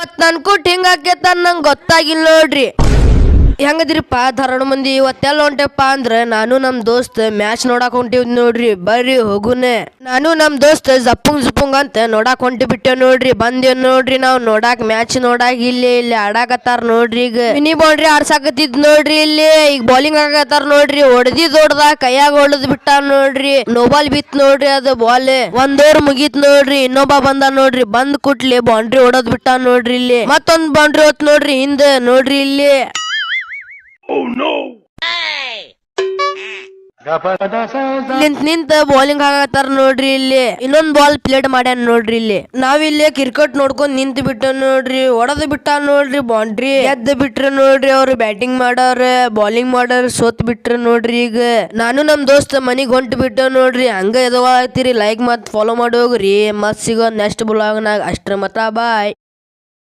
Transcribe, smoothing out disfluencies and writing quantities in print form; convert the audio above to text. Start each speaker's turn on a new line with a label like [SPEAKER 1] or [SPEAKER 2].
[SPEAKER 1] ಇವತ್ ನನ್ಕೂಟ್ ಹಿಂಗ ಆಕೇತ ನಂಗೆ ಗೊತ್ತಾಗಿಲ್ಲ ನೋಡ್ರಿ. ಹೆಂಗದಿರಿಪ್ಪ ಧಾರವಾಡ ಮಂದಿ? ಇವತ್ತೆಲ್ಲ ಹೊಂಟೆಪ್ಪ ಅಂದ್ರ ನಾನು ನಮ್ ದೋಸ್ತ್ ಮ್ಯಾಚ್ ನೋಡಾಕ್ ಹೊಂಟಿವ್ ನೋಡ್ರಿ. ಬರ್ರಿ ಹೋಗುನೆ. ನಾನು ನಮ್ ದೋಸ್ತ್ ಜಪ್ಪುಂಗ್ ಅಂತ ನೋಡಾಕ್ ಹೊಂಟಿ ಬಿಟ್ಟೆವ್ ನೋಡ್ರಿ. ಬಂದೇವ್ ನೋಡ್ರಿ ನಾವ್ ನೋಡಾಕ್ ಮ್ಯಾಚ್ ನೋಡಾಕ್. ಇಲ್ಲಿ ಆಡಾಕತ್ತಾರ ನೋಡ್ರಿ. ಈಗ ಮಿನಿ ಬೌಂಡ್ರಿ ಆಡ್ಸಾಕತ್ತಿದ್ ನೋಡ್ರಿ. ಇಲ್ಲಿ ಈಗ ಬೌಲಿಂಗ್ ಆಗತ್ತಾರ ನೋಡ್ರಿ. ಹೊಡೆದ ಕೈಯಾಗ ಹೊಡೆದ್ ಬಿಟ್ಟ ನೋಡ್ರಿ. ನೋಬಾಲ್ ಬಿತ್ ನೋಡ್ರಿ. ಅದು ಬಾಲ್ ಒಂದ್ ಓವರ್ ಮುಗೀತ್ ನೋಡ್ರಿ. ಇನ್ನೊಬ್ಬ ಬಂದ ನೋಡ್ರಿ. ಬಂದ್ ಕುಟ್ಲಿ ಬೌಂಡ್ರಿ ಹೊಡದ್ ಬಿಟ್ಟ ನೋಡ್ರಿ. ಇಲ್ಲಿ ಮತ್ತೊಂದ್ ಬೌಂಡ್ರಿ ಹೊತ್ ನೋಡ್ರಿ ಹಿಂದ ನೋಡ್ರಿ. ಇಲ್ಲಿ ನಿಂತ ಬೌಲಿಂಗ್ ಆಗತ್ತಾರ ನೋಡ್ರಿ. ಇಲ್ಲಿ ಇನ್ನೊಂದ್ ಬಾಲ್ ಪ್ಲೇಟ್ ಮಾಡ್ಯಾನ ನೋಡ್ರಿ. ಇಲ್ಲಿ ನಾವಿಲ್ಲಿ ಕ್ರಿಕೆಟ್ ನೋಡ್ಕೊಂಡ್ ನಿಂತ ಬಿಟ್ಟ ನೋಡ್ರಿ. ಹೊಡೆದ್ ಬಿಟ್ಟ ನೋಡ್ರಿ ಬೌಂಡ್ರಿ. ಎದ್ದ ಬಿಟ್ರ ನೋಡ್ರಿ. ಅವ್ರು ಬ್ಯಾಟಿಂಗ್ ಮಾಡವ್ರ ಬೌಲಿಂಗ್ ಮಾಡವ್ರ ಸೋತ್ ಬಿಟ್ರ ನೋಡ್ರಿ. ಈಗ ನಾನು ನಮ್ ದೋಸ್ತ್ ಮನಿಗ್ ಹೊಂಟ್ ಬಿಟ್ಟ ನೋಡ್ರಿ. ಹಂಗ ಎದವಾಗ್ತಿರಿ ಲೈಕ್ ಮತ್ ಫಾಲೋ ಮಾಡಿ ಹೋಗ್ರಿ. ಮತ್ ಸಿಗೋ ನೆಕ್ಸ್ಟ್ ಬ್ಲಾಗ್ ನಾಗ. ಅಷ್ಟ್ರ ಮತ ಬಾಯ್.